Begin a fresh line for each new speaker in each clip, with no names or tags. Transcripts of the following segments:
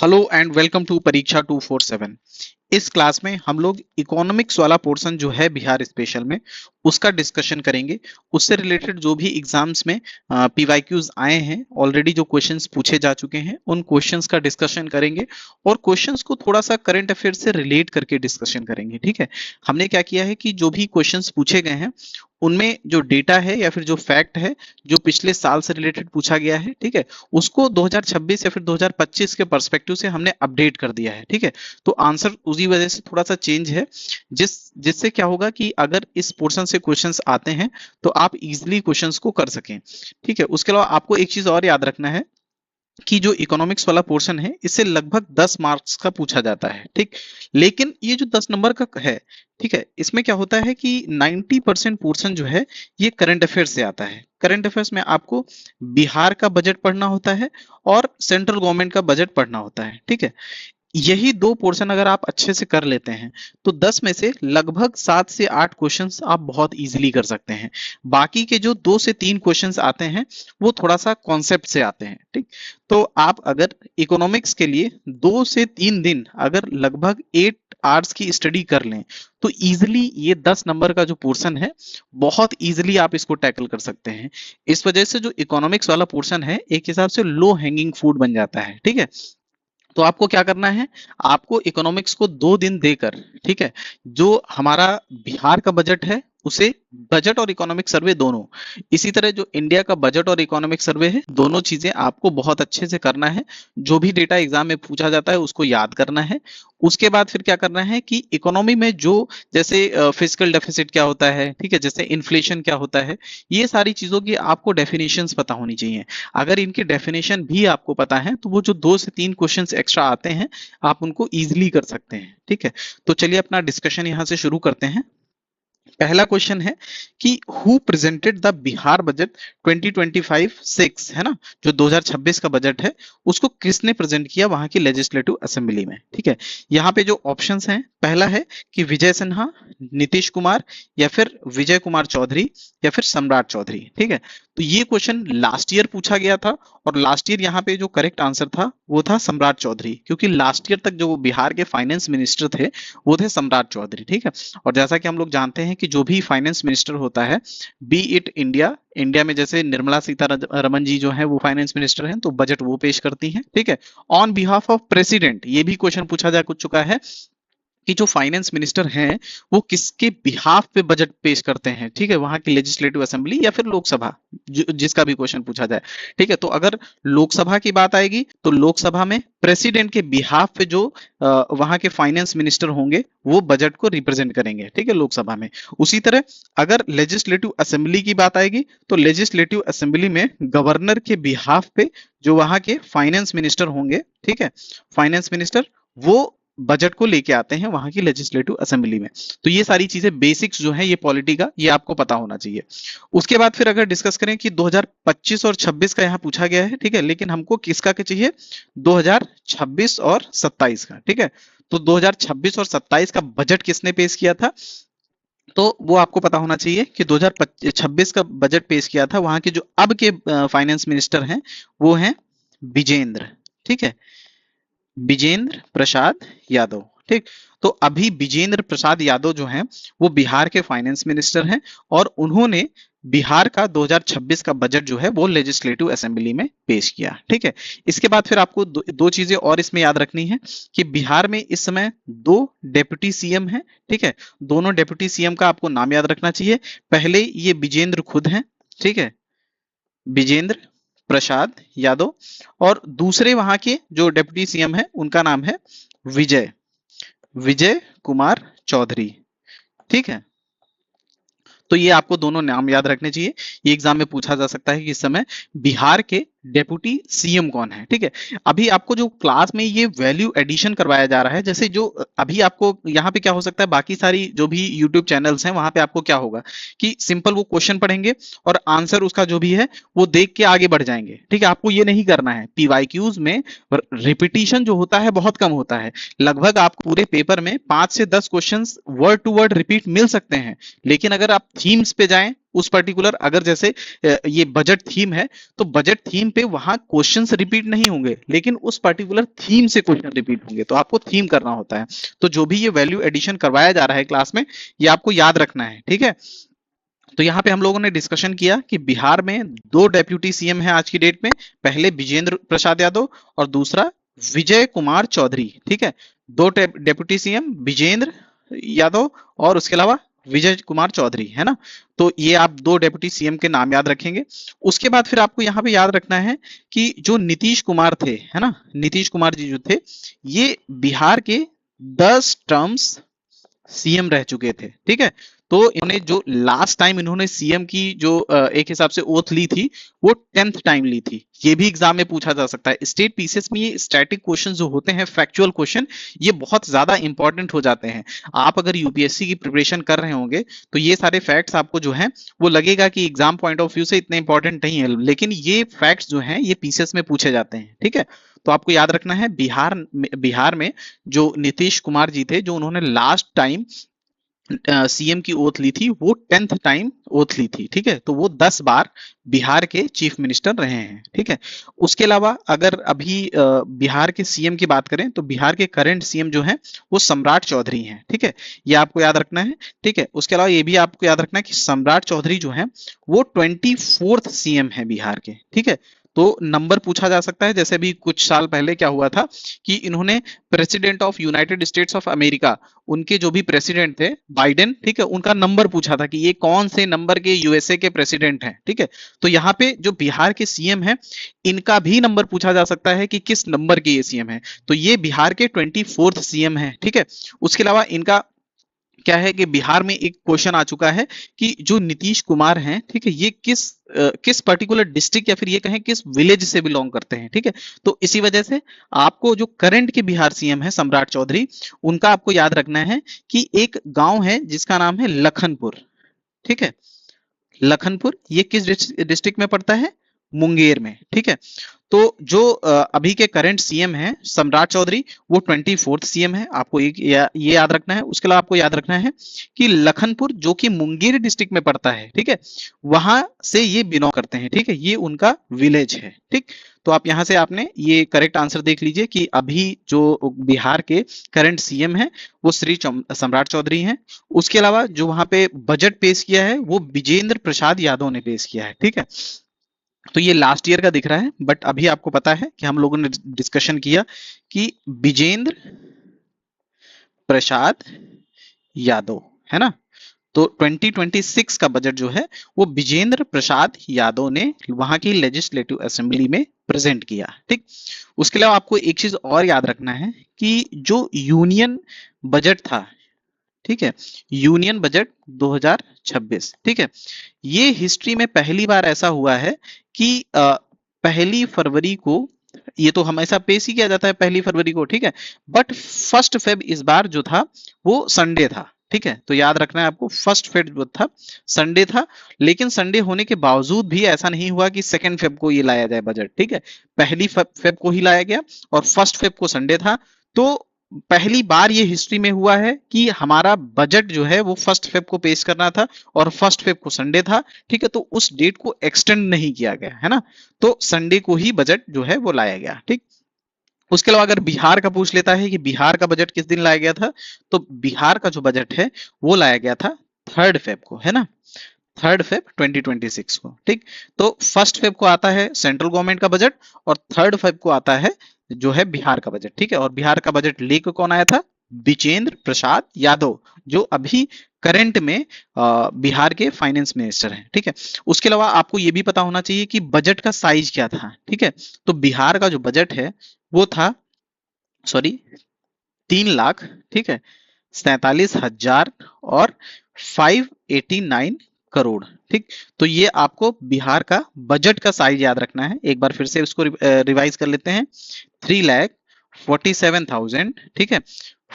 Hello and welcome to परीक्षा 247। इस class में हम लोग इकोनॉमिक्स वाला पोर्शन जो है बिहार स्पेशल में उसका डिस्कशन करेंगे। उससे रिलेटेड जो भी एग्जाम्स में पीवाईक्यूज आए हैं, ऑलरेडी जो क्वेश्चंस पूछे जा चुके हैं, उन क्वेश्चंस का डिस्कशन करेंगे और क्वेश्चंस को थोड़ा सा करंट अफेयर से रिलेट करके डिस्कशन करेंगे। ठीक है, हमने क्या किया है कि जो भी क्वेश्चंस पूछे गए हैं उनमें जो डेटा है या फिर जो फैक्ट है जो पिछले साल से रिलेटेड पूछा गया है, ठीक है, उसको 2026 या फिर 2025 के पर्सपेक्टिव से हमने अपडेट कर दिया है। ठीक है, तो आंसर उसी वजह से थोड़ा सा चेंज है, जिससे क्या होगा कि अगर इस पोर्शन से क्वेश्चंस आते हैं तो आप इजीली क्वेश्चंस को कर सकें। ठीक है, उसके अलावा आपको एक चीज और याद रखना है कि जो इकोनॉमिक्स वाला पोर्शन है इससे लगभग 10 मार्क्स का पूछा जाता है। ठीक, लेकिन ये जो 10 नंबर का है, ठीक है, इसमें क्या होता है कि 90% पोर्शन जो है ये करंट अफेयर से आता है। करंट अफेयर्स में आपको बिहार का बजट पढ़ना होता है और सेंट्रल गवर्नमेंट का बजट पढ़ना होता है। ठीक है, यही दो पोर्शन अगर आप अच्छे से कर लेते हैं तो 10 में से लगभग 7 से 8 क्वेश्चंस आप बहुत इजीली कर सकते हैं। बाकी के जो 2 से 3 क्वेश्चंस आते हैं वो थोड़ा सा कॉन्सेप्ट से आते हैं। ठीक, तो आप अगर इकोनॉमिक्स के लिए 2 से 3 दिन अगर लगभग 8 आवर्स की स्टडी कर लें तो इजीली ये 10 नंबर का जो पोर्शन है बहुत इजीली आप इसको टैकल कर सकते हैं। इस वजह से जो इकोनॉमिक्स वाला पोर्शन है एक हिसाब से लो हैंगिंग फ्रूट बन जाता है। ठीक है, तो आपको क्या करना है, आपको इकोनॉमिक्स को 2 दिन देकर, ठीक है, जो हमारा बिहार का बजट है उसे, बजट और इकोनॉमिक सर्वे दोनों, इसी तरह जो इंडिया का बजट और इकोनॉमिक सर्वे है, दोनों चीजें आपको बहुत अच्छे से करना है। जो भी डेटा एग्जाम में पूछा जाता है उसको याद करना है। उसके बाद फिर क्या करना है कि इकोनॉमी में जो, जैसे फिजिकल डेफिसिट क्या होता है, ठीक है, जैसे इन्फ्लेशन क्या होता है, ये सारी चीजों की आपको डेफिनेशंस पता होनी चाहिए। अगर इनकी डेफिनेशन भी आपको पता है तो वो जो 2 से 3 क्वेश्चंस एक्स्ट्रा आते हैं आप उनको इजीली कर सकते हैं। ठीक है, तो चलिए अपना डिस्कशन यहां से शुरू करते हैं। पहला क्वेश्चन है कि who presented the Bihar budget 2025-6, है ना, जो 2026 का बजट है उसको किसने प्रेजेंट किया वहां की लेजिस्लेटिव असेंबली में। ठीक है, यहाँ पे जो ऑप्शंस हैं, पहला है कि विजय सिन्हा, नीतीश कुमार, या फिर विजय कुमार चौधरी, या फिर सम्राट चौधरी। ठीक है, तो ये क्वेश्चन लास्ट ईयर पूछा गया था और लास्ट ईयर यहाँ पे जो करेक्ट आंसर था वो था सम्राट चौधरी, क्योंकि लास्ट ईयर तक जो बिहार के फाइनेंस मिनिस्टर थे वो थे सम्राट चौधरी। ठीक है, और जैसा कि हम लोग जानते हैं कि जो भी फाइनेंस मिनिस्टर होता है, बी इट इंडिया, इंडिया में जैसे निर्मला सीतारमन जी जो है वो फाइनेंस मिनिस्टर हैं तो बजट वो पेश करती हैं। ठीक है, ऑन बिहाफ ऑफ प्रेसिडेंट, ये भी क्वेश्चन पूछा जा चुका है कि जो फाइनेंस मिनिस्टर हैं वो किसके बिहाफ पे बजट पेश करते हैं। ठीक है, वहां की लेजिस्लेटिव असेंबली या फिर लोकसभा, जिसका भी क्वेश्चन पूछा जाए। ठीक है, तो अगर लोकसभा की बात आएगी तो लोकसभा में प्रेसिडेंट के बिहाफ पे जो वहां के फाइनेंस मिनिस्टर होंगे वो बजट को रिप्रेजेंट करेंगे। ठीक है, लोकसभा में। उसी तरह अगर लेजिस्लेटिव असेंबली की बात आएगी तो लेजिस्लेटिव असेंबली में गवर्नर के बिहाफ पे जो वहां के फाइनेंस मिनिस्टर होंगे, ठीक है, फाइनेंस मिनिस्टर, वो बजट को लेके आते हैं वहां की लेजिस्लेटिव असेंबली में। तो ये सारी चीजें बेसिक्स जो है ये पॉलिटी का, ये आपको पता होना चाहिए। उसके बाद फिर अगर डिस्कस करें कि 2025 और 26 का यहाँ पूछा गया है, ठीक है, लेकिन हमको किसका के चाहिए, 2026 और 27 का। ठीक है, तो 2026 और 27 का बजट किसने पेश किया था, तो वो आपको पता होना चाहिए कि 2026 का बजट पेश किया था वहां के जो अब के फाइनेंस मिनिस्टर हैं वो हैं विजेंद्र। ठीक है, विजेंद्र प्रसाद यादव। ठीक, तो अभी विजेंद्र प्रसाद यादव जो हैं वो बिहार के फाइनेंस मिनिस्टर हैं और उन्होंने बिहार का 2026 का बजट जो है वो लेजिस्लेटिव असेंबली में पेश किया। ठीक है, इसके बाद फिर आपको दो चीजें और इसमें याद रखनी है कि बिहार में इस समय 2 डेप्यूटी सीएम हैं। ठीक है, दोनों डेप्यूटी सीएम का आपको नाम याद रखना चाहिए। पहले ये विजेंद्र खुद हैं, ठीक है, विजेंद्र प्रसाद यादव, और दूसरे वहां के जो डिप्टी सीएम है उनका नाम है विजय विजय कुमार चौधरी। ठीक है, तो ये आपको दोनों नाम याद रखने चाहिए। ये एग्जाम में पूछा जा सकता है कि इस समय बिहार के डेप्यूटी सीएम कौन है। ठीक है, अभी आपको जो क्लास में ये वैल्यू एडिशन करवाया जा रहा है, जैसे जो अभी आपको यहाँ पे क्या हो सकता है, बाकी सारी जो भी यूट्यूब चैनल्स हैं वहां पे आपको क्या होगा कि सिंपल वो क्वेश्चन पढ़ेंगे और आंसर उसका जो भी है वो देख के आगे बढ़ जाएंगे। ठीक है, आपको ये नहीं करना है। पीवाईक्यूज में रिपीटिशन जो होता है बहुत कम होता है, लगभग आपको पूरे पेपर में 5 से 10 question word to word repeat मिल सकते हैं, लेकिन अगर आप थीम्स पे जाएं, उस पर्टिकुलर, अगर जैसे ये बजट थीम है तो बजट थीम पे वहां क्वेश्चंस रिपीट नहीं होंगे, लेकिन उस पर्टिकुलर थीम से क्वेश्चन रिपीट होंगे, तो आपको थीम करना होता है। तो जो भी ये वैल्यू एडिशन करवाया जा रहा है क्लास में, ये आपको याद रखना है, ठीक है। तो यहाँ पे हम लोगों ने डिस्कशन किया कि बिहार में दो डेप्यूटी सीएम हैं आज की डेट में, पहले विजेंद्र प्रसाद यादव और दूसरा विजय कुमार चौधरी, ठीक है। दो डेप्यूटी सीएम, विजेंद्र यादव और उसके अलावा विजय कुमार चौधरी, है ना। तो ये आप दो डेप्यूटी सीएम के नाम याद रखेंगे। उसके बाद फिर आपको यहाँ पे याद रखना है कि जो नीतीश कुमार थे, है ना, नीतीश कुमार जी जो थे, ये बिहार के 10 टर्म्स सीएम रह चुके थे, ठीक है। तो इन्होंने जो लास्ट टाइम इन्होंने सीएम की जो एक हिसाब से ओथ ली थी, वो 10th टाइम ली थी। ये भी एग्जाम में पूछा जा सकता है। स्टेट पीसीएस में ये स्टैटिक क्वेश्चन जो होते हैं, फैक्चुअल क्वेश्चन, ये बहुत ज्यादा इंपॉर्टेंट हो जाते हैं। आप अगर यूपीएससी की प्रिपरेशन कर रहे होंगे तो ये सारे फैक्ट्स आपको जो है वो लगेगा कि एग्जाम पॉइंट ऑफ व्यू से इतने इंपॉर्टेंट नहीं है, लेकिन ये फैक्ट्स जो हैं ये पीसीएस में पूछे जाते हैं, ठीक है। तो आपको याद रखना है, बिहार में जो नीतीश कुमार जी थे, जो उन्होंने लास्ट टाइम सीएम की ओथ ली थी, वो 10th टाइम ओथ ली थी, ठीक है। तो वो 10 बार बिहार के चीफ मिनिस्टर रहे हैं, ठीक है। उसके अलावा अगर अभी बिहार के सीएम की बात करें तो बिहार के करंट सीएम जो हैं वो सम्राट चौधरी हैं, ठीक है। ये आपको याद रखना है, ठीक है। उसके अलावा ये भी आपको याद रखना है कि सम्राट चौधरी जो है वो 24th सीएम है बिहार के, ठीक है। तो नंबर पूछा जा सकता है, जैसे अभी कुछ साल पहले क्या हुआ था कि इन्होंने president of United states of America, उनके जो भी प्रेसिडेंट थे बाइडेन, ठीक है, उनका नंबर पूछा था कि ये कौन से नंबर के यूएसए के प्रेसिडेंट हैं, ठीक है। तो यहाँ पे जो बिहार के सीएम हैं, इनका भी नंबर पूछा जा सकता है कि किस नंबर के ये सीएम है। तो ये बिहार के 24th सीएम है, ठीक है। उसके अलावा इनका क्या है कि बिहार में एक क्वेश्चन आ चुका है कि जो नीतीश कुमार हैं, ठीक है, ये किस पर्टिकुलर डिस्ट्रिक्ट या फिर ये कहें किस विलेज से बिलोंग करते हैं, ठीक है। तो इसी वजह से आपको जो करंट के बिहार सीएम है सम्राट चौधरी, उनका आपको याद रखना है कि एक गांव है जिसका नाम है लखनपुर, ठीक है। लखनपुर ये किस डिस्ट्रिक्ट में पड़ता है? मुंगेर में, ठीक है। तो जो अभी के करंट सीएम हैं सम्राट चौधरी, वो 24th सीएम है, आपको ये याद रखना है। उसके अलावा आपको याद रखना है कि लखनपुर जो कि मुंगेर डिस्ट्रिक्ट में पड़ता है, ठीक है, वहां से ये बिलोंग करते हैं, ठीक है, ये उनका विलेज है, ठीक। तो आप यहां से आपने ये करेक्ट आंसर देख लीजिए कि अभी जो बिहार के करंट सीएम है वो श्री सम्राट चौधरी हैं। उसके अलावा जो वहां पे बजट पेश किया है वो विजेंद्र प्रसाद यादव ने पेश किया है, ठीक है। तो ये लास्ट ईयर का दिख रहा है, बट अभी आपको पता है कि हम लोगों ने डिस्कशन किया कि विजेंद्र प्रसाद यादव, है ना। तो 2026 का बजट जो है वो विजेंद्र प्रसाद यादव ने वहां की लेजिस्लेटिव असेंबली में प्रेजेंट किया, ठीक। उसके अलावा आपको एक चीज और याद रखना है कि जो यूनियन बजट था, ठीक है, यूनियन बजट 2026, ठीक है, ये हिस्ट्री में पहली बार ऐसा हुआ है कि 1 फरवरी को, ये तो हमेशा पेश ही किया जाता है 1 फरवरी को, ठीक है, बट 1 फेब इस बार जो था वो संडे था, ठीक है। तो याद रखना है आपको, 1 फेब जो था संडे था, लेकिन संडे होने के बावजूद भी ऐसा नहीं हुआ कि 2 फेब को ये लाया जाए बजट, ठीक है। 1 फेब को ही लाया गया और 1 फेब को संडे था। तो पहली बार ये हिस्ट्री में हुआ है कि हमारा बजट जो है वो 1 फेब को पेश करना था और 1 फेब को संडे था, ठीक है। तो उस डेट को एक्सटेंड नहीं किया गया, है ना। तो संडे को ही बजट जो है वो लाया गया, ठीक। उसके अलावा अगर बिहार का पूछ लेता है कि बिहार का बजट किस दिन लाया गया था, तो बिहार का जो बजट है वो लाया गया था 3 फेब को, है ना, 3 फेब 2026 को, ठीक। तो 1 फेब को आता है सेंट्रल गवर्नमेंट का बजट और 3 फेब को आता है जो है बिहार का बजट, ठीक है। और बिहार का बजट लेकर कौन आया था? विजेंद्र प्रसाद यादव, जो अभी करंट में बिहार के फाइनेंस मिनिस्टर हैं, ठीक है। उसके अलावा आपको ये भी पता होना चाहिए कि बजट का साइज क्या था, ठीक है। तो बिहार का जो बजट है वो था, सॉरी, 3 लाख, ठीक है, 47,000 और 589 करोड़, ठीक। तो ये आपको बिहार का बजट का साइज याद रखना है। एक बार फिर से उसको रिवाइज कर लेते हैं, 3,47,000, ठीक है,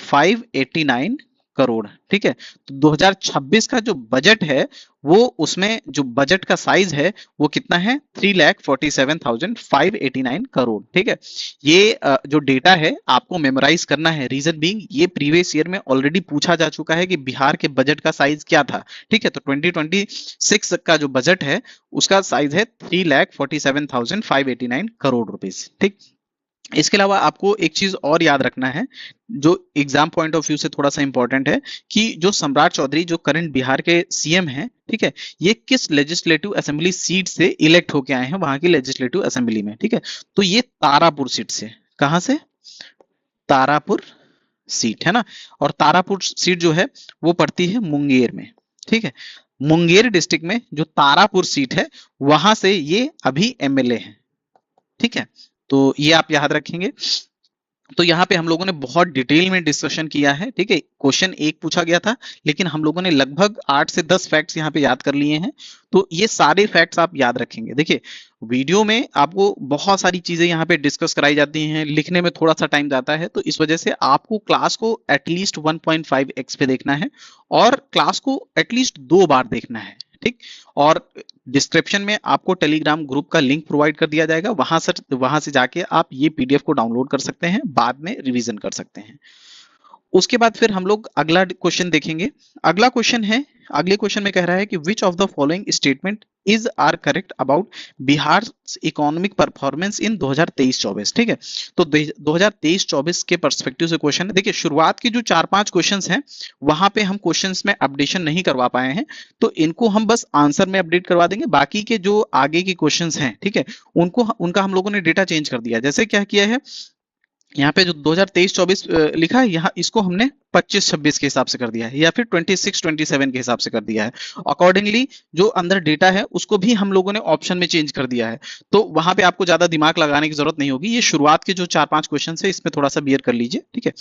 589 करोड़। ठीक है, तो 2026 का जो बजट है वो, उसमें जो बजट का साइज है वो कितना है, 3,47,589 करोड़। ठीक है, ये जो डेटा है आपको मेमोराइज करना है। रीजन बीइंग ये प्रीवियस ईयर में ऑलरेडी पूछा जा चुका है कि बिहार के बजट का साइज क्या था। ठीक है, तो 2026 का जो बजट है उसका साइज है 3,47,589 करोड़ रुपीस। ठीक, इसके अलावा आपको एक चीज और याद रखना है जो एग्जाम पॉइंट ऑफ व्यू से थोड़ा सा इंपॉर्टेंट है, कि जो सम्राट चौधरी जो करंट बिहार के सीएम हैं, ठीक है, ये किस लेजिस्लेटिव असेंबली सीट से इलेक्ट होके आए हैं वहां की लेजिस्लेटिव असेंबली में। ठीक है, तो ये तारापुर सीट से, कहां से, तारापुर सीट है ना, और तारापुर सीट जो है वो पड़ती है मुंगेर में। ठीक है, मुंगेर डिस्ट्रिक्ट में जो तारापुर सीट है वहां से ये अभी एमएलए हैं। ठीक है, तो ये आप याद रखेंगे। तो यहाँ पे हम लोगों ने बहुत डिटेल में डिस्कशन किया है। ठीक है, क्वेश्चन एक पूछा गया था लेकिन हम लोगों ने लगभग 8 से 10 फैक्ट्स यहाँ पे याद कर लिए हैं। तो ये सारे फैक्ट्स आप याद रखेंगे। देखिए, वीडियो में आपको बहुत सारी चीजें यहाँ पे डिस्कस कराई जाती हैं, लिखने में थोड़ा सा टाइम जाता है, तो इस वजह से आपको क्लास को एटलीस्ट 1.5x पे देखना है और क्लास को एटलीस्ट 2 बार देखना है। ठीक, और डिस्क्रिप्शन में आपको टेलीग्राम ग्रुप का लिंक प्रोवाइड कर दिया जाएगा, वहां से जाके आप ये पीडीएफ को डाउनलोड कर सकते हैं, बाद में रिवीजन कर सकते हैं। उसके बाद फिर हम लोग अगला क्वेश्चन देखेंगे। अगला क्वेश्चन है, अगले क्वेश्चन में कह रहा है कि which of the following statement is are correct about Bihar economic performance in 2023-24। ठीक है, तो 2023-24 के पर्सपेक्टिव से क्वेश्चन है। देखिए, शुरुआत के जो 4-5 क्वेश्चंस हैं वहां पे हम क्वेश्चंस में अपडेशन नहीं करवा पाए हैं, तो इनको हम बस आंसर में अपडेट करवा देंगे। बाकी के जो आगे की क्वेश्चंस हैं, ठीक है, उनका हम लोगों ने डेटा चेंज कर दिया। जैसे क्या किया है, यहाँ पे जो 2023-24 लिखा है, यहाँ इसको हमने 25-26 के हिसाब से कर दिया है, या फिर 26-27 के हिसाब से कर दिया है। अकॉर्डिंगली जो अंदर डेटा है उसको भी हम लोगों ने ऑप्शन में चेंज कर दिया है, तो वहां पे आपको ज्यादा दिमाग लगाने की जरूरत नहीं होगी। ये शुरुआत के जो 4-5 क्वेश्चन है इसमें थोड़ा सा बियर कर लीजिए। ठीक है,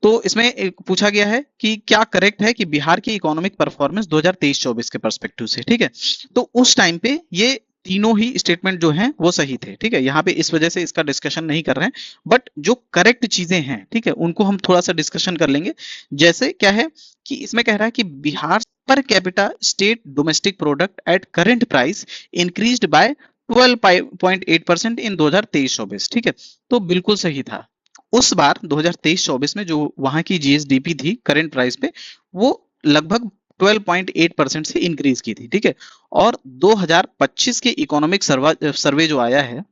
तो इसमें पूछा गया है कि क्या करेक्ट है कि बिहार की इकोनॉमिक परफॉर्मेंस 2023-24 के परस्पेक्टिव से। ठीक है, तो उस टाइम पे ये तीनों ही स्टेटमेंट जो हैं वो सही थे। ठीक है, यहाँ पे इस वजह से इसका डिस्कशन नहीं कर रहे हैं, बट जो करेक्ट चीजें हैं, ठीक है, उनको हम थोड़ा सा डिस्कशन कर लेंगे। जैसे क्या है कि इसमें कह रहा है कि Bihar per capita state domestic product at current price increased by 12.8% इन 2023-24। ठीक है, तो बिल्कुल सही था। उस बार 2023-24 में जो वहां की जीएसडीपी थी करंट प्राइस पे, वो लगभग 12.8% से इंक्रीज की थी। ठीक है, और 2025 के इकोनॉमिक सर्वे जो आया है,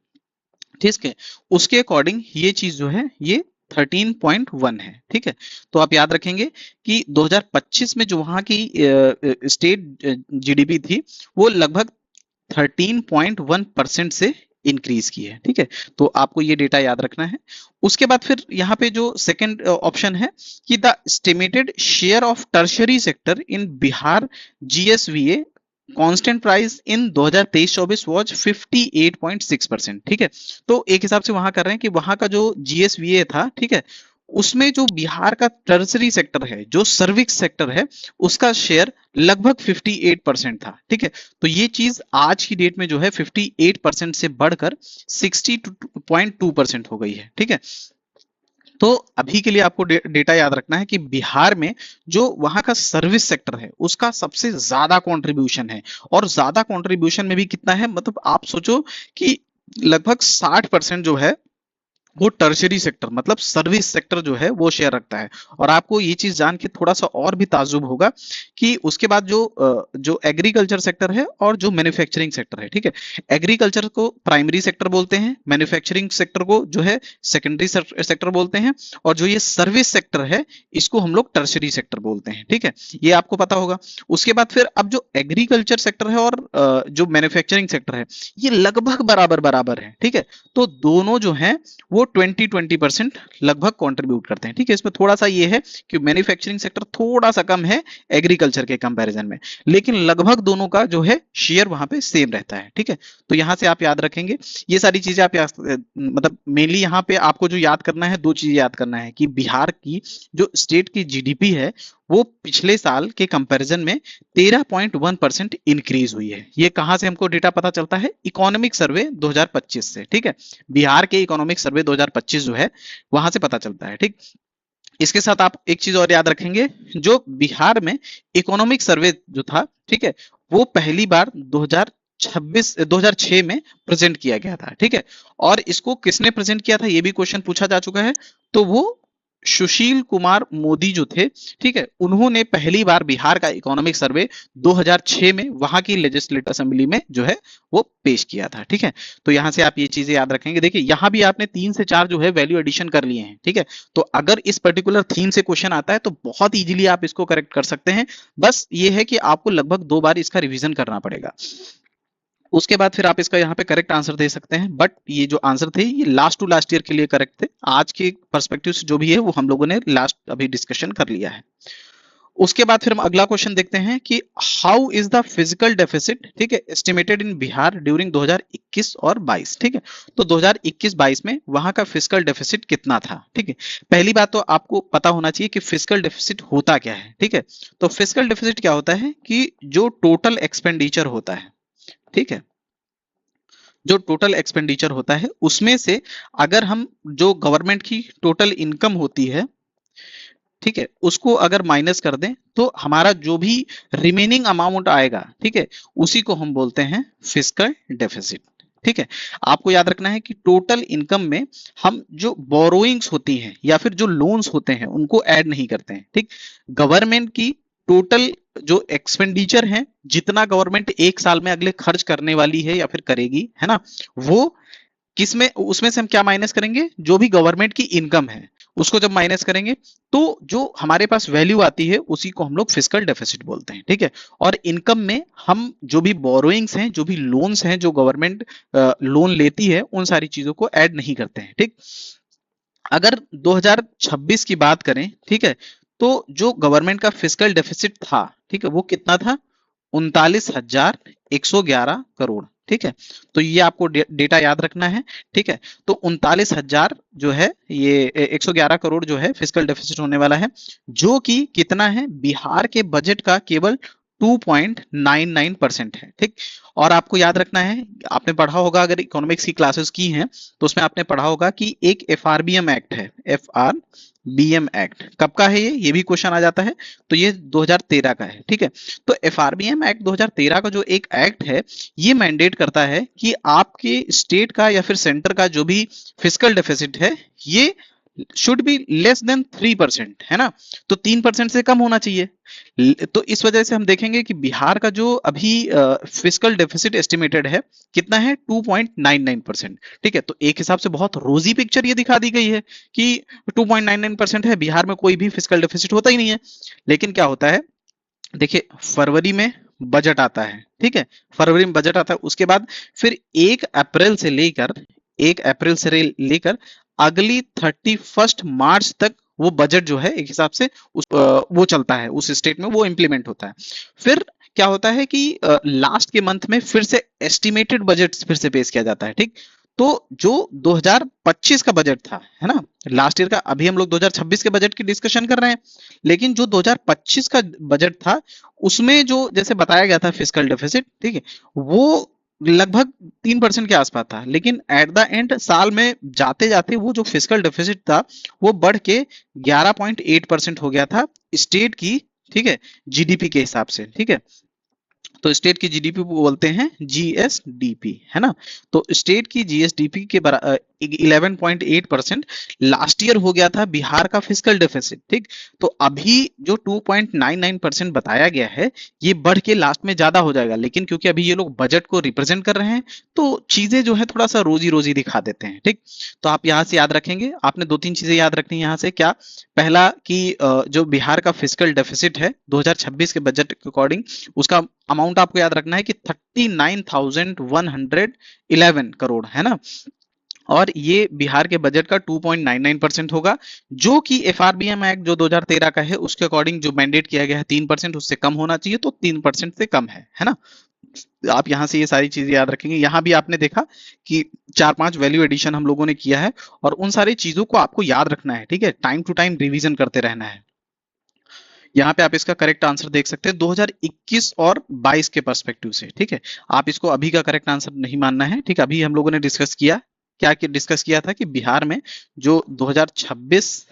ठीक है, उसके अकॉर्डिंग ये चीज जो है ये 13.1 है। ठीक है, तो आप याद रखेंगे कि 2025 में जो वहां की स्टेट जीडीपी थी वो लगभग 13.1% से इंक्रीज की है। ठीक है, तो आपको ये डेटा याद रखना है। उसके बाद फिर यहाँ पे जो सेकंड ऑप्शन है कि the estimated share of tertiary sector in Bihar GSVA constant price in 2023-24 was 58.6%। ठीक है, तो एक हिसाब से वहां कर रहे हैं कि वहां का जो जीएसवीए था, ठीक है, उसमें जो बिहार का टर्सरी सेक्टर है, जो सर्विस सेक्टर है, उसका शेयर लगभग 58% था। ठीक है, तो ये चीज आज की डेट में जो है 58% से बढ़कर 60.2% हो गई है। ठीक है, तो अभी के लिए आपको डेटा याद रखना है कि बिहार में जो वहां का सर्विस सेक्टर है उसका सबसे ज्यादा कंट्रीब्यूशन है, और ज्यादा कंट्रीब्यूशन में भी कितना है, मतलब आप सोचो कि लगभग 60% जो है वो टर्शरी सेक्टर मतलब सर्विस सेक्टर जो है वो शेयर रखता है। और आपको ये चीज जान के थोड़ा सा और भी ताज्जुब होगा कि उसके बाद जो एग्रीकल्चर सेक्टर है और जो मैन्युफैक्चरिंग सेक्टर है, ठीक है, एग्रीकल्चर को प्राइमरी सेक्टर बोलते हैं, मैन्युफैक्चरिंग सेक्टर को जो है सेकेंडरी सेक्टर बोलते हैं, और जो ये सर्विस सेक्टर है इसको हम लोग टर्शरी सेक्टर बोलते हैं। ठीक है, ये आपको पता होगा। उसके बाद फिर अब जो एग्रीकल्चर सेक्टर है और जो मैन्युफैक्चरिंग सेक्टर है ये लगभग बराबर बराबर है। ठीक है, तो दोनों जो है वो 20% लगभग कंट्रीब्यूट करते हैं। ठीक है, इसमें थोड़ा सा ये है कि मैन्युफैक्चरिंग सेक्टर थोड़ा सा कम है एग्रीकल्चर के कंपैरिजन में, लेकिन लगभग दोनों का जो है शेयर वहां पे सेम रहता है। ठीक है, तो यहां से आप याद रखेंगे ये सारी चीजें। आप मतलब मेनली यहाँ पे आपको जो याद करना है, 2 चीजें याद करना है कि बिहार की जो स्टेट की जीडीपी है वो पिछले साल के कंपैरिजन में 13.1% इंक्रीज हुई है। ये कहां से हमको डेटा पता चलता है, इकोनॉमिक सर्वे 2025 से। ठीक है, बिहार के इकोनॉमिक सर्वे 2025 जो है वहां से पता चलता है। ठीक, इसके साथ आप एक चीज और याद रखेंगे, जो बिहार में इकोनॉमिक सर्वे जो था, ठीक है, वो पहली बार 2006 में प्रेजेंट किया गया था, ठीक है। और इसको किसने प्रेजेंट किया था, ये भी क्वेश्चन पूछा जा चुका है। तो वो सुशील कुमार मोदी जो थे, ठीक है, उन्होंने पहली बार बिहार का इकोनॉमिक सर्वे 2006 में वहां की लेजिस्लेटिव असेंबली में जो है वो पेश किया था, ठीक है। तो यहां से आप ये चीजें याद रखेंगे। देखिए यहां भी आपने 3 से 4 जो है वैल्यू एडिशन कर लिए हैं, ठीक है। तो अगर इस पर्टिकुलर थीम से क्वेश्चन आता है तो बहुत इजीली आप इसको करेक्ट कर सकते हैं। बस ये है कि आपको लगभग 2 बार इसका रिवीजन करना पड़ेगा। उसके बाद फिर आप इसका यहाँ पे करेक्ट आंसर दे सकते हैं। बट ये जो आंसर थे ये लास्ट टू लास्ट ईयर के लिए करेक्ट थे। आज के पर्सपेक्टिव से जो भी है वो हम लोगों ने लास्ट अभी डिस्कशन कर लिया है। उसके बाद फिर हम अगला क्वेश्चन देखते हैं कि how is the physical deficit, ठीक है, एस्टिमेटेड इन बिहार ड्यूरिंग 2021 और 22, ठीक है। तो 2021-22 में वहां का फिजिकल डेफिसिट कितना था, ठीक है। पहली बात तो आपको पता होना चाहिए कि फिजिकल डेफिसिट होता क्या है, ठीक है। तो फिजिकल डेफिसिट क्या होता है कि जो टोटल एक्सपेंडिचर होता है, ठीक है, जो टोटल एक्सपेंडिचर होता है उसमें से अगर हम जो गवर्नमेंट की टोटल इनकम होती है, ठीक है, उसको अगर माइनस कर दें तो हमारा जो भी रिमेनिंग अमाउंट आएगा, ठीक है, उसी को हम बोलते हैं फिस्कल डेफिसिट, ठीक है। आपको याद रखना है कि टोटल इनकम में हम जो बोरोइंग्स होती हैं या फिर जो लोन्स होते हैं उनको ऐड नहीं करते हैं, ठीक। गवर्नमेंट की टोटल जो एक्सपेंडिचर है, जितना गवर्नमेंट एक साल में अगले खर्च करने वाली है या फिर करेगी, है ना, वो किसमें, उसमें से हम क्या माइनस करेंगे, जो भी गवर्नमेंट की इनकम है उसको जब माइनस करेंगे तो जो हमारे पास वैल्यू आती है उसी को हम लोग फिस्कल डेफिसिट बोलते हैं, ठीक है। और इनकम में हम जो भी बोरोइंग्स हैं, जो भी लोन्स हैं, जो गवर्नमेंट लोन लेती है, उन सारी चीजों को ऐड नहीं करते हैं, ठीक। अगर 2026 की बात करें, ठीक है, तो जो गवर्नमेंट का फिस्कल डेफिसिट था, ठीक है, वो कितना था, 39,111 करोड़, ठीक है। तो ये आपको डेटा याद रखना है, ठीक है। तो 39,000 जो है ये 111 करोड़ जो है फिस्कल डेफिसिट होने वाला है, जो कि कितना है, बिहार के बजट का केवल 2.99% है, ठीक। और आपको याद रखना है, आपने पढ़ा होगा, अगर इकोनॉमिक्स की क्लासेस की हैं तो उसमें आपने पढ़ा होगा कि एक एफआरबीएम एक्ट है, एफआरबीएम एक्ट कब का है, ये भी क्वेश्चन आ जाता है। तो ये 2013 का है, ठीक है। तो एफआरबीएम एक्ट 2013 का जो एक एक्ट है, ये मैंडेट करता है कि आपके स्टेट का या फिर सेंटर का जो भी फिस्कल डेफिसिट है, ये शुड बी लेस देन 3%, है ना। तो 3% से कम होना चाहिए। तो इस वजह से हम देखेंगे कि बिहार का जो अभी फिस्कल डेफिसिट एस्टिमेटेड है कितना है, 2.99%, ठीक है। तो एक हिसाब से बहुत रोजी पिक्चर ये दिखा दी गई है कि 2.99% है, बिहार में कोई भी फिस्कल डेफिसिट होता ही नहीं है। लेकिन क्या होता है, देखिए फरवरी में बजट आता है, ठीक है, फरवरी में बजट आता है, उसके बाद फिर 1 अप्रैल से लेकर अगली 31 मार्च तक वो बजट जो है एक हिसाब से वो चलता है, उस स्टेट में वो इंप्लीमेंट होता है। फिर क्या होता है कि लास्ट के मंथ में फिर से एस्टिमेटेड बजट फिर से पेश किया जाता है, ठीक। तो जो 2025 का बजट था, है ना, लास्ट ईयर का, अभी हम लोग 2026 के बजट की डिस्कशन कर रहे हैं, लेकिन जो 2025 का बजट था उसमें जो जैसे बताया गया था फिस्कल डेफिसिट, ठीक है, वो लगभग 3% के आसपास था। लेकिन एट द एंड साल में जाते जाते वो जो फिस्कल डेफिसिट था वो बढ़ के 11.8% हो गया था स्टेट की, ठीक है, जीडीपी के हिसाब से, ठीक है। तो स्टेट की जीडीपी बोलते हैं जीएसडीपी, है ना। तो स्टेट की जीएसडीपी के 11.8% लास्ट ईयर हो गया था बिहार का फिस्कल डेफिसिट, ठीक। तो अभी जो 2.99% बताया गया है ये बढ़ के लास्ट में ज्यादा हो जाएगा, लेकिन क्योंकि अभी ये लोग बजट को रिप्रेजेंट कर रहे हैं तो चीजें जो है थोड़ा सा रोजी रोजी दिखा देते हैं, ठीक। तो आप यहाँ से याद रखेंगे, आपने 2-3 चीजें याद रखनी है यहाँ से। क्या, पहला कि जो बिहार का फिस्कल डेफिसिट है 2026 के बजट के अकॉर्डिंग, उसका अमाउंट आपको याद रखना है कि 39,111 करोड़, है ना। और ये बिहार के बजट का 2.99% होगा, जो कि एफआरबीएम एक्ट जो 2013 का है उसके अकॉर्डिंग जो मैंडेट किया गया है 3%, उससे कम होना चाहिए, तो 3% से कम है ना। आप यहां से ये सारी चीजें याद रखेंगे। यहां भी आपने देखा कि 4-5 वैल्यू एडिशन हम लोगों ने किया है और उन सारी चीजों को आपको याद रखना है, ठीक है, टाइम टू टाइम रिवीजन करते रहना है। यहाँ पे आप इसका करेक्ट आंसर देख सकते हैं 2021 और 22 के पर्सपेक्टिव से, ठीक है। आप इसको अभी का करेक्ट आंसर नहीं मानना है, ठीक है, अभी हम लोगों ने डिस्कस किया क्या डिस्कस किया था कि बिहार में जो 2026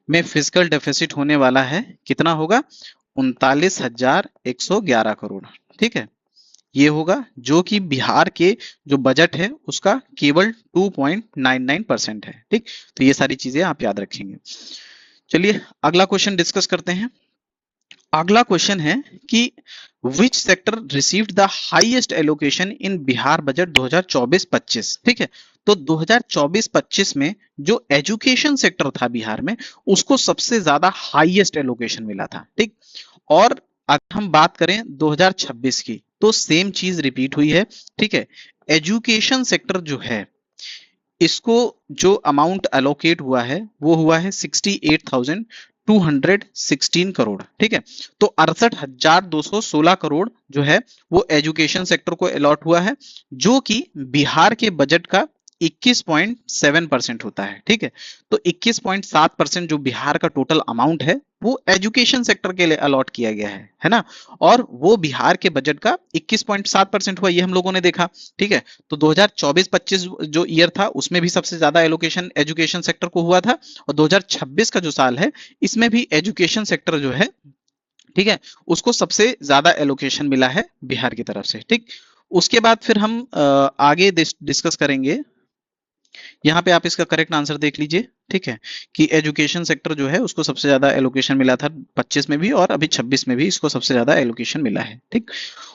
में फिजिकल डेफिसिट होने वाला है कितना होगा, 39,111 करोड़। ठीक है, ये होगा जो कि बिहार के जो बजट है उसका केवल 2.99% है। ठीक, तो ये सारी चीजें आप याद रखेंगे। चलिए अगला क्वेश्चन डिस्कस करते हैं। अगला क्वेश्चन है कि which sector received the highest allocation in Bihar budget 2024-25। ठीक है, तो 2024-25 में जो एजुकेशन सेक्टर था बिहार में उसको सबसे ज्यादा हाईएस्ट एलोकेशन मिला था। ठीक, और अगर हम बात करें 2026 की तो सेम चीज रिपीट हुई है। ठीक है, एजुकेशन सेक्टर जो है इसको जो अमाउंट एलोकेट हुआ है वो हुआ है 68,216 करोड़। ठीक है, तो 68,216 करोड़ जो है वो एजुकेशन सेक्टर को अलॉट हुआ है, जो कि बिहार के बजट का 21.7% होता है। ठीक है, तो 21.7% जो बिहार का टोटल अमाउंट है वो एजुकेशन सेक्टर के लिए अलॉट किया गया है ना, और वो बिहार के बजट का 21.7% हुआ, ये हम लोगों ने देखा। ठीक है, तो 2024-25 जो ईयर था उसमें भी सबसे ज्यादा एलोकेशन एजुकेशन सेक्टर को हुआ था, और 2026 का जो साल है इसमें भी एजुकेशन सेक्टर जो है, ठीक है, उसको सबसे ज्यादा एलोकेशन मिला है बिहार की तरफ से। ठीक, उसके बाद फिर हम आगे डिस्कस करेंगे। यहाँ पे आप इसका करेक्ट आंसर देख लीजिए। ठीक है, कि एजुकेशन सेक्टर जो है उसको सबसे ज्यादा एलोकेशन मिला था 25 में भी, और अभी 26 में भी इसको सबसे ज्यादा एलोकेशन मिला है। ठीक,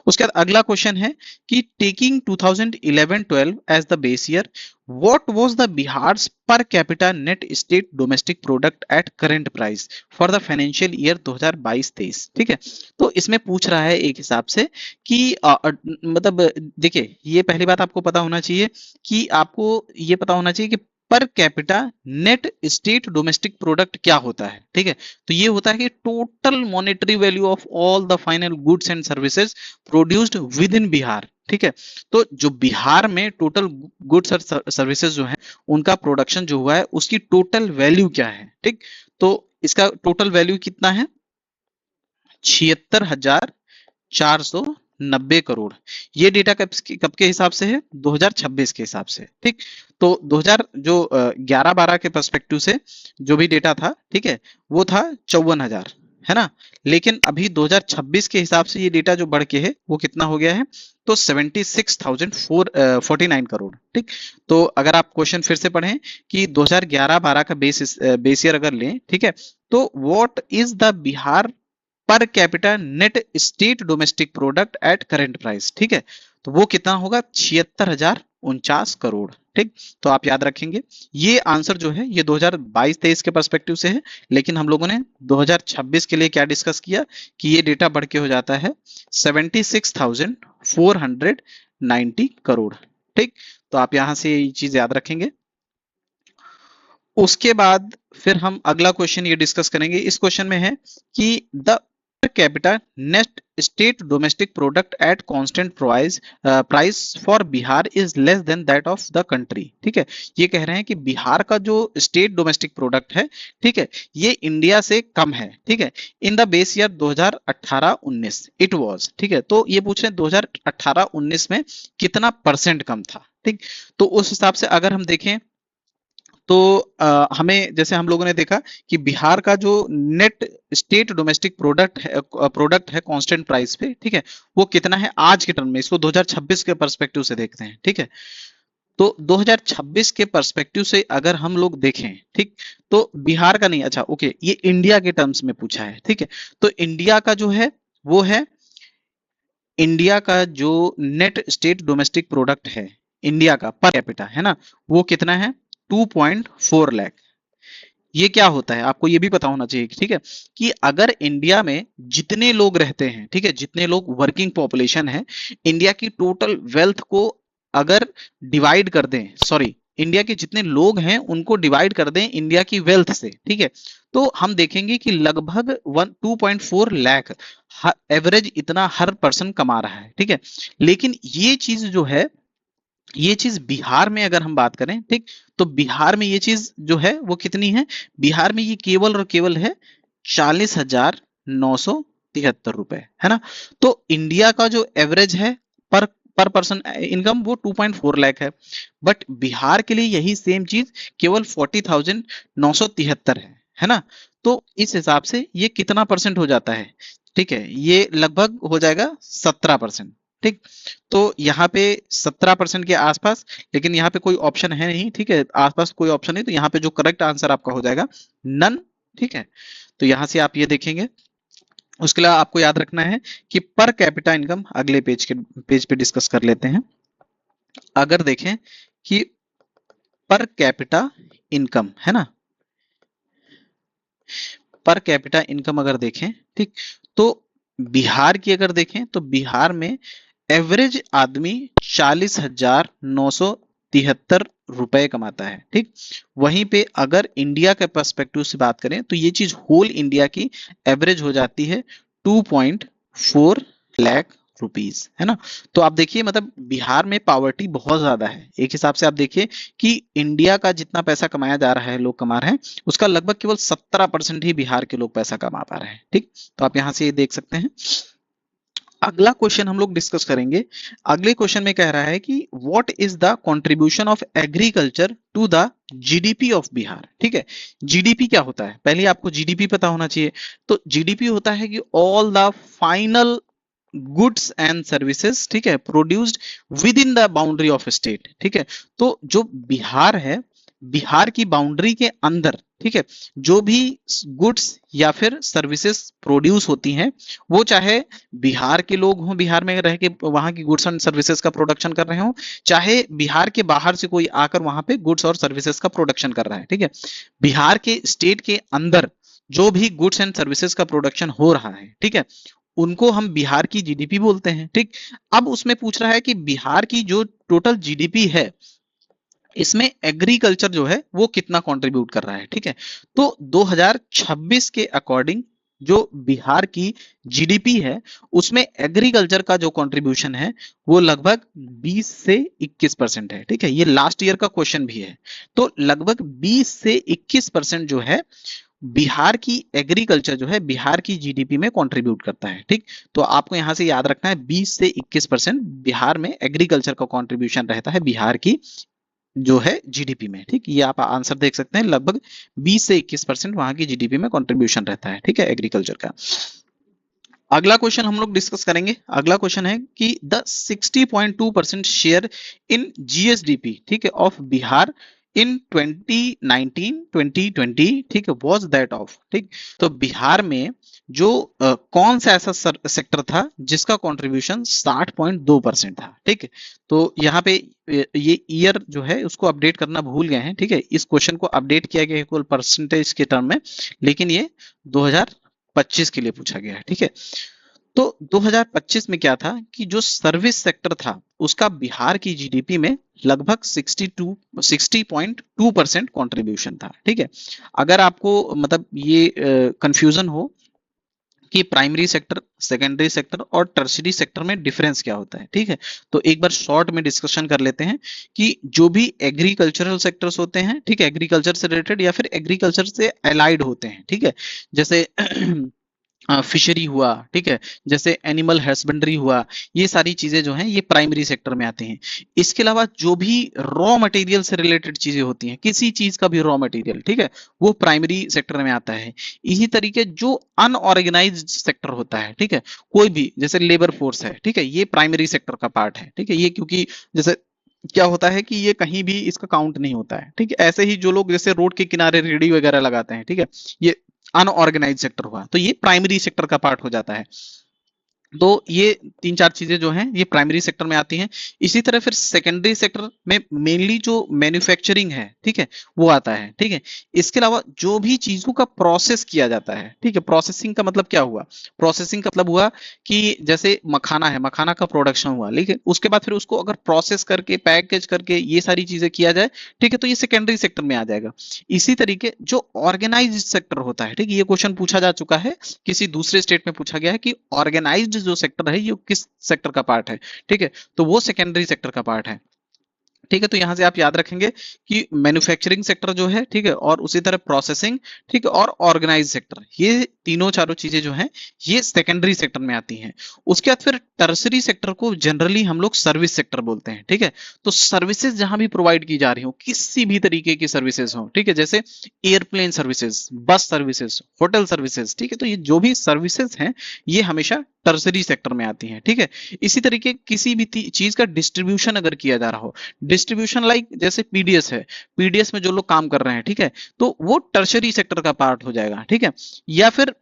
उसके बाद अगला क्वेश्चन है कि taking 2011-12 as the base year, what was the Bihar per capita net state domestic product at current price for the financial year 2022-23। ठीक है, तो इसमें पूछ रहा है एक हिसाब से कि मतलब देखिए, ये पहली बात आपको पता होना चाहिए कि आपको ये पता होना चाहिए कि पर capita net state domestic product क्या होता है। ठीक है, तो ये होता है कि total monetary value of all the final goods and services produced with in Bihar. ठीक है, तो जो बिहार में टोटल गुड्स और सर्विसेज जो है उनका प्रोडक्शन जो हुआ है उसकी टोटल वैल्यू क्या है। ठीक, तो इसका टोटल वैल्यू कितना है, 76,490 करोड़। ये डेटा कब के हिसाब से है, 2026 के हिसाब से। ठीक, तो 2011-12 के पर्सपेक्टिव से जो भी डेटा था, ठीक है, वो था 54,000, है ना, लेकिन अभी 2026 के हिसाब से ये डेटा जो बढ़ के है वो कितना हो गया है, तो 76,449 करोड़। ठीक, तो अगर आप क्वेश्चन फिर से पढ़ें कि 2011-12 का बेस ईयर अगर लें, ठीक है, तो what is the Bihar per capita net state domestic product at current price. ठीक है, तो वो कितना होगा, 76,049 करोड़। ठीक, तो आप याद रखेंगे ये आंसर जो है ये 2022-23 के पर्सपेक्टिव से है, लेकिन हम लोगों ने 2026 के लिए क्या डिस्कस किया कि ये डेटा बढ़ के हो जाता है 76,490 करोड़। ठीक, तो आप यहां से ये चीज याद रखेंगे। उसके बाद फिर हम अगला क्वेश्चन ये डिस्कस करेंगे। इस क्वेश्चन में है कि the capita net state domestic product at constant price for Bihar is less than that of the country. ठीक है, ये कह रहे हैं कि बिहार का जो स्टेट डोमेस्टिक प्रोडक्ट है, ठीक है, ये इंडिया से कम है। ठीक है, in the base year 2018-19 it was. ठीक है, तो ये पूछ रहे हैं 2018-19 में कितना परसेंट कम था। ठीक, तो उस हिसाब से अगर हम देखें तो हमें जैसे हम लोगों ने देखा कि बिहार का जो नेट स्टेट डोमेस्टिक प्रोडक्ट है कांस्टेंट प्राइस पे, ठीक है, वो कितना है आज के टर्म में, इसको 2026 के पर्सपेक्टिव से देखते हैं। ठीक है, तो 2026 के पर्सपेक्टिव से अगर हम लोग देखें, ठीक, तो बिहार का नहीं, अच्छा ओके, ये इंडिया के टर्म्स में पूछा है। ठीक है, तो इंडिया का जो है वो है, इंडिया का जो नेट स्टेट डोमेस्टिक प्रोडक्ट है इंडिया का पर कैपिटा, है ना, वो कितना है, 2.4 लाख। ये क्या होता है आपको ये भी पता होना चाहिए। ठीक है, कि अगर इंडिया में जितने लोग रहते हैं, ठीक है, जितने लोग वर्किंग पॉपुलेशन है, इंडिया की टोटल वेल्थ को अगर डिवाइड कर दें, सॉरी, इंडिया के जितने लोग हैं उनको डिवाइड कर दें इंडिया की वेल्थ से, ठीक है, तो हम देखेंगे कि लगभग 2.4 लाख एवरेज इतना हर पर्सन कमा रहा है। ठीक है, लेकिन ये चीज जो है, ये चीज बिहार में अगर हम बात करें, ठीक, तो बिहार में ये चीज जो है वो कितनी है, बिहार में ये केवल और केवल है 40,973 रुपए, है ना। तो इंडिया का जो एवरेज है पर पर पर्सन इनकम वो 2.4 लाख है, बट बिहार के लिए यही सेम चीज केवल 40,973 है ना। तो इस हिसाब से ये कितना परसेंट हो जाता है, ठीक है, ये लगभग हो जाएगा 17%। ठीक, तो यहाँ पे 17% के आसपास, लेकिन यहाँ पे कोई ऑप्शन है नहीं, ठीक है, आसपास कोई ऑप्शन नहीं, तो यहाँ पे जो करेक्ट आंसर आपका हो जाएगा नन। ठीक है, तो यहाँ से आप ये देखेंगे। उसके अलावा आपको याद रखना है कि पर कैपिटा इनकम अगले पेज पे डिस्कस कर लेते हैं। अगर देखें कि पर कैपिटा इनकम है ना, पर कैपिटा इनकम अगर देखें, ठीक, तो बिहार की अगर देखें तो बिहार में एवरेज आदमी 40,973 रुपए कमाता है। ठीक, वहीं पे अगर इंडिया के पर्सपेक्टिव से बात करें तो ये चीज होल इंडिया की एवरेज हो जाती है 2.4 लाख रुपीस, है ना। तो आप देखिए मतलब बिहार में पावर्टी बहुत ज्यादा है। एक हिसाब से आप देखिए कि इंडिया का जितना पैसा कमाया जा रहा है, लोग कमा रहे हैं, उसका लगभग केवल 17% ही बिहार के लोग पैसा कमा पा रहे हैं। ठीक, तो आप यहां से ये देख सकते हैं। अगला क्वेश्चन हम लोग डिस्कस करेंगे। अगले क्वेश्चन में कह रहा है कि what is the contribution of agriculture to the GDP of Bihar. ठीक है, जीडीपी क्या होता है, पहले आपको जीडीपी पता होना चाहिए। तो जीडीपी होता है कि all the final goods and services, ठीक है, produced with in the boundary of state. ठीक है, तो जो बिहार है, बिहार की बाउंड्री के अंदर, ठीक है, जो भी गुड्स या फिर सर्विसेज प्रोड्यूस होती हैं, वो चाहे बिहार के लोग हों, बिहार में रह के वहां की गुड्स एंड सर्विसेज का प्रोडक्शन कर रहे हों, चाहे बिहार के बाहर से कोई आकर वहां पे गुड्स और सर्विसेज का प्रोडक्शन कर रहा है। ठीक है, बिहार के स्टेट के अंदर जो भी गुड्स एंड सर्विसेज का प्रोडक्शन हो रहा है, ठीक है, उनको हम बिहार की जीडीपी बोलते हैं। ठीक, अब उसमें पूछ रहा है कि बिहार की जो टोटल जीडीपी है, इसमें एग्रीकल्चर जो है वो कितना कंट्रीब्यूट कर रहा है। ठीक है, तो 2026 के अकॉर्डिंग जो बिहार की जीडीपी है, उसमें एग्रीकल्चर का जो कंट्रीब्यूशन है वो लगभग 20 से 21% है। ठीक है, ये लास्ट ईयर का क्वेश्चन भी है। तो लगभग 20 से 21% जो है बिहार की एग्रीकल्चर जो है बिहार की जीडीपी में कंट्रीब्यूट करता है। ठीक, तो आपको यहां से याद रखना है 20 से 21% बिहार में एग्रीकल्चर का कंट्रीब्यूशन रहता है बिहार की जो है जीडीपी में। ठीक, ये आप आंसर देख सकते हैं, लगभग 20 से 21% वहां की जीडीपी में कंट्रीब्यूशन रहता है। ठीक है, एग्रीकल्चर का। अगला क्वेश्चन हम लोग डिस्कस करेंगे। अगला क्वेश्चन है कि द 60.2% शेयर इन जीएसडीपी, ठीक है, ऑफ बिहार इन 2019-2020, ठीक है, वॉज दैट ऑफ। ठीक, तो बिहार में जो कौन सा ऐसा सेक्टर था जिसका कंट्रीब्यूशन 60.2% था। ठीक है, तो यहाँ पे ये ईयर जो है उसको अपडेट करना भूल गए हैं। ठीक है, इस क्वेश्चन को अपडेट किया गया है केवल परसेंटेज के टर्म में, लेकिन ये 2025 के लिए पूछा गया है। ठीक है, तो 2025 में क्या था कि जो सर्विस सेक्टर था उसका बिहार की जीडीपी में लगभग 60.2% कंट्रीब्यूशन था। ठीक है, अगर आपको मतलब ये कंफ्यूजन हो कि प्राइमरी सेक्टर, सेकेंडरी सेक्टर और टर्शियरी सेक्टर में डिफरेंस क्या होता है, ठीक है, तो एक बार शॉर्ट में डिस्कशन कर लेते हैं कि जो भी एग्रीकल्चरल सेक्टर्स होते हैं, ठीक है, एग्रीकल्चर से रिलेटेड या फिर एग्रीकल्चर से अलाइड होते हैं, ठीक है, जैसे फिशरी हुआ, ठीक है, जैसे एनिमल हस्बेंड्री हुआ, ये सारी चीजें जो हैं ये प्राइमरी सेक्टर में आती हैं। इसके अलावा जो भी रॉ मटेरियल से रिलेटेड चीजें होती हैं, किसी चीज का भी रॉ मटेरियल, ठीक है, वो प्राइमरी सेक्टर में आता है। इसी तरीके जो अनऑर्गेनाइज्ड सेक्टर होता है, ठीक है, कोई भी जैसे लेबर फोर्स है, ठीक है, ये प्राइमरी सेक्टर का पार्ट है। ठीक है, ये क्योंकि जैसे क्या होता है कि ये कहीं भी इसका काउंट नहीं होता है। ठीक है, ऐसे ही जो लोग जैसे रोड के किनारे रेडी वगैरह लगाते हैं, ठीक है, ये अनऑर्गेनाइज सेक्टर हुआ, तो ये प्राइमरी सेक्टर का पार्ट हो जाता है। तो ये तीन चार चीजें जो हैं ये प्राइमरी सेक्टर में आती हैं। इसी तरह फिर सेकेंडरी सेक्टर में मेनली जो मैन्युफैक्चरिंग है, ठीक है, वो आता है। ठीक है, इसके अलावा जो भी चीजों का प्रोसेस किया जाता है, ठीक है, प्रोसेसिंग का मतलब क्या हुआ, प्रोसेसिंग का मतलब हुआ कि जैसे मखाना है, मखाना का प्रोडक्शन हुआ, लेकिन उसके बाद फिर उसको अगर प्रोसेस करके पैकेज करके ये सारी चीजें किया जाए, ठीक है, तो ये सेकेंडरी सेक्टर में आ जाएगा। इसी तरीके जो ऑर्गेनाइज सेक्टर होता है, ठीक है, ये क्वेश्चन पूछा जा चुका है, किसी दूसरे स्टेट में पूछा गया है कि ऑर्गेनाइज्ड जो सेक्टर है ये किस सेक्टर का पार्ट है। ठीक है, तो वो सेकेंडरी सेक्टर का पार्ट है। ठीक है, तो यहां से आप याद रखेंगे कि मैन्युफैक्चरिंग सेक्टर जो है, ठीक है, और उसी तरह प्रोसेसिंग, ठीक है, और ऑर्गेनाइज सेक्टर, ये तीनों चारों चीजें जो हैं ये सेकेंडरी सेक्टर में आती हैं। उसके बाद फिर टर्सरी सेक्टर को जनरली हम लोग सर्विस सेक्टर बोलते हैं। ठीक है, तो सर्विसेज जहां भी प्रोवाइड की जा रही हो, किसी भी तरीके की सर्विसेज हो, ठीक है, जैसे airplane services, bus services, hotel services, ठीक है, तो ये जो भी सर्विसेज हैं ये हमेशा टर्सरी सेक्टर में आती हैं। ठीक है, इसी तरीके किसी भी चीज का डिस्ट्रीब्यूशन अगर किया जा रहा हो, डिस्ट्रीब्यूशन लाइक जैसे पीडीएस है, पीडीएस में जो लोग काम कर रहे हैं, ठीक है, तो वो टर्शरी सेक्टर का पार्ट हो जाएगा। ठीक है, या फिर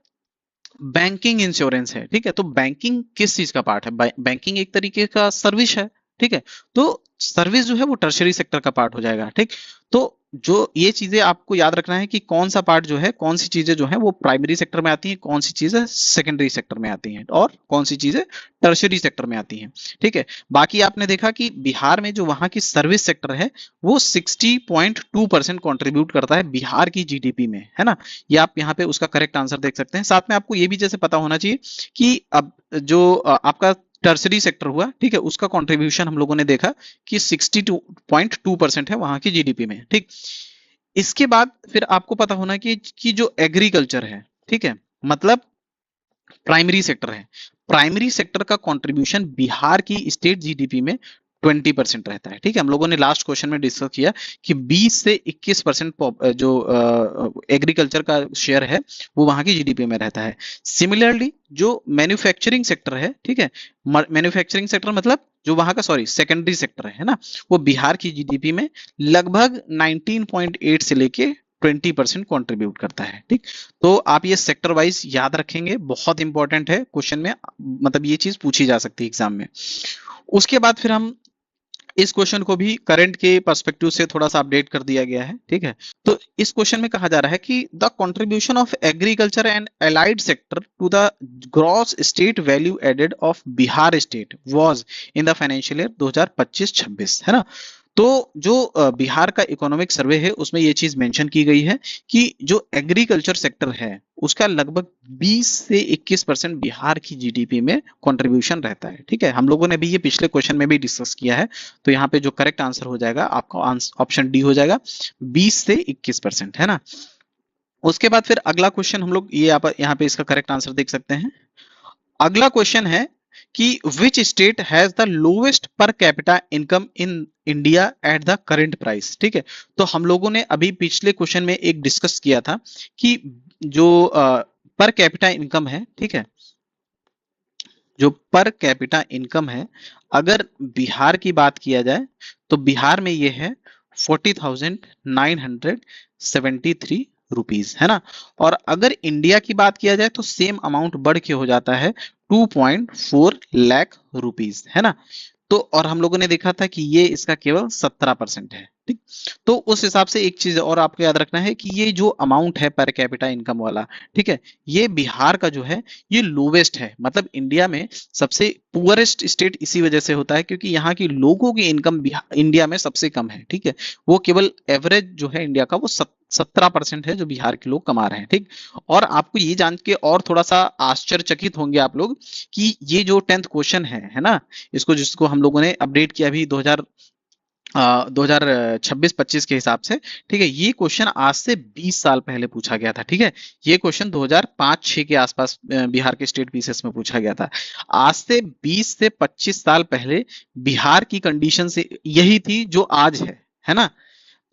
बैंकिंग इंश्योरेंस है, ठीक है, तो बैंकिंग किस चीज का पार्ट है? बैंकिंग एक तरीके का सर्विस है। ठीक है, तो सर्विस जो है वो टर्शरी सेक्टर का पार्ट हो जाएगा। ठीक, तो जो ये चीजें आपको याद रखना है कि कौन सा पार्ट जो है, कौन सी चीजें जो है वो प्राइमरी सेक्टर में आती हैं, कौन सी चीजें सेकेंडरी सेक्टर में आती हैं, और कौन सी चीजें टर्शरी सेक्टर में आती हैं। ठीक है, बाकी आपने देखा कि बिहार में जो वहां की सर्विस सेक्टर है वो 60.2% कॉन्ट्रीब्यूट करता है बिहार की जीडीपी में, है ना। ये आप यहाँ पे उसका करेक्ट आंसर देख सकते हैं। साथ में आपको ये भी जैसे पता होना चाहिए कि अब जो आपका टर्सरी सेक्टर हुआ, ठीक है, उसका कंट्रीब्यूशन हम लोगों ने देखा कि 62.2% है वहां की जीडीपी में। ठीक, इसके बाद फिर आपको पता होना कि जो एग्रीकल्चर है, ठीक है, मतलब प्राइमरी सेक्टर है, प्राइमरी सेक्टर का कंट्रीब्यूशन बिहार की स्टेट जीडीपी में 20% रहता है। ठीक है, हम लोगों ने लास्ट क्वेश्चन में डिस्कस किया कि 20 से 21% जो एग्रीकल्चर का शेयर है वो वहां की जीडीपी में रहता है। सिमिलरली जो मैन्युफैक्चरिंग सेक्टर है, ठीक है, मैन्युफैक्चरिंग सेक्टर मतलब जो वहां का, सॉरी, सेकेंडरी सेक्टर है ना, वो बिहार की जीडीपी में लगभग 19.8 से लेके 20% कॉन्ट्रीब्यूट करता है। ठीक, तो आप ये सेक्टर वाइज याद रखेंगे, बहुत इंपॉर्टेंट है, क्वेश्चन में मतलब ये चीज पूछी जा सकती है एग्जाम में। उसके बाद फिर हम इस क्वेश्चन को भी करंट के पर्सपेक्टिव से थोड़ा सा अपडेट कर दिया गया है। ठीक है, तो इस क्वेश्चन में कहा जा रहा है कि the contribution of agriculture and allied sector to the gross state value added of Bihar state was in the financial year 2025-26, है ना। तो जो बिहार का इकोनॉमिक सर्वे है उसमें ये चीज मेंशन की गई है कि जो एग्रीकल्चर सेक्टर है उसका लगभग 20 से 21% बिहार की जीडीपी में कंट्रीब्यूशन रहता है। ठीक है, हम लोगों ने भी ये पिछले क्वेश्चन में भी डिस्कस किया है, तो यहाँ पे जो करेक्ट आंसर हो जाएगा आपका ऑप्शन डी हो जाएगा, 20 से 21%, है ना। उसके बाद फिर अगला क्वेश्चन हम लोग ये यहाँ पे इसका करेक्ट आंसर देख सकते हैं। अगला क्वेश्चन है कि which state has the lowest per capita income in India at the current price. ठीक है, तो हम लोगों ने अभी पिछले क्वेश्चन में एक डिस्कस किया था कि जो पर कैपिटा इनकम है, ठीक है, जो पर कैपिटा इनकम है, अगर बिहार की बात किया जाए तो बिहार में ये है 40,973 रुपीज, है ना। और अगर इंडिया की बात किया जाए तो सेम अमाउंट बढ़ के हो जाता है 2.4 लाख रुपीज, है ना। तो और हम लोगों ने देखा था कि ये इसका केवल 17% है। ठीक, तो उस हिसाब से एक चीज और आपको याद रखना है कि ये जो अमाउंट है पर कैपिटा इनकम वाला, ठीक है, ये बिहार का जो है ये लोवेस्ट है, मतलब इंडिया में सबसे पुअरेस्ट स्टेट इसी वजह से होता है क्योंकि यहाँ की लोगों की इनकम इंडिया में सबसे कम है। ठीक है, वो केवल एवरेज जो है इंडिया का वो 17% है जो बिहार के लोग कमा रहे हैं। ठीक, और आपको ये जान के और थोड़ा सा आश्चर्यचकित होंगे आप लोग कि ये जो 10th क्वेश्चन है ना, इसको जिसको हम लोगों ने अपडेट किया अभी 2026-25 के हिसाब से, ठीक है, ये क्वेश्चन आज से 20 साल पहले पूछा गया था। ठीक है, ये क्वेश्चन 2005-6 के आसपास बिहार के स्टेट पीसीएस में पूछा गया था। आज से 20 से 25 साल पहले बिहार की कंडीशन से यही थी जो आज है ना।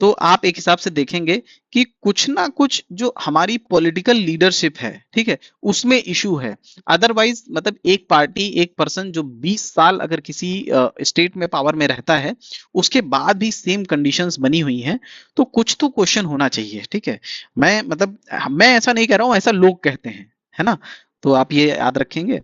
तो आप एक हिसाब से देखेंगे कि कुछ ना कुछ जो हमारी पॉलिटिकल लीडरशिप है, ठीक है, उसमें इशू है। अदरवाइज मतलब एक पार्टी, एक पर्सन जो 20 साल अगर किसी स्टेट में पावर में रहता है उसके बाद भी सेम कंडीशंस बनी हुई हैं, तो कुछ तो क्वेश्चन होना चाहिए। ठीक है, मैं ऐसा नहीं कह रहा हूं, ऐसा लोग कहते हैं, है ना। तो आप ये याद रखेंगे।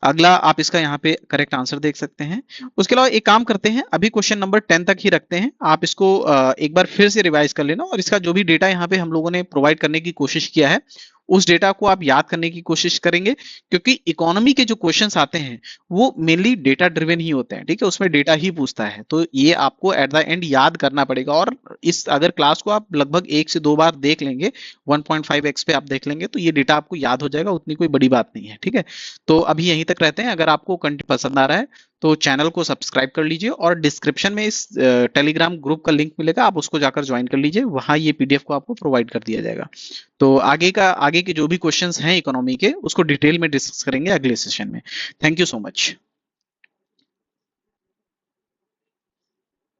अगला आप इसका यहाँ पे करेक्ट आंसर देख सकते हैं। उसके अलावा एक काम करते हैं, अभी क्वेश्चन नंबर 10 तक ही रखते हैं, आप इसको एक बार फिर से रिवाइज कर लेना और इसका जो भी डेटा यहाँ पे हम लोगों ने प्रोवाइड करने की कोशिश किया है उस डेटा को आप याद करने की कोशिश करेंगे, क्योंकि इकोनॉमी के जो क्वेश्चंस आते हैं वो मेनली डेटा ड्रिवन ही होते हैं। ठीक है, उसमें डेटा ही पूछता है, तो ये आपको एट द एंड याद करना पड़ेगा। और इस अगर क्लास को आप लगभग 1 से 2 बार देख लेंगे, 1.5x पे आप देख लेंगे तो ये डेटा आपको याद हो जाएगा, उतनी कोई बड़ी बात नहीं है। ठीक है, तो अभी यहीं तक रहते हैं। अगर आपको कंटेंट पसंद आ रहा है तो चैनल को सब्सक्राइब कर लीजिए और डिस्क्रिप्शन में इस टेलीग्राम ग्रुप का लिंक मिलेगा, आप उसको जाकर ज्वाइन कर लीजिए, वहां ये पीडीएफ को आपको प्रोवाइड कर दिया जाएगा। तो आगे के जो भी क्वेश्चंस हैं इकोनॉमी के, उसको डिटेल में डिस्कस करेंगे अगले सेशन में। Thank you so much.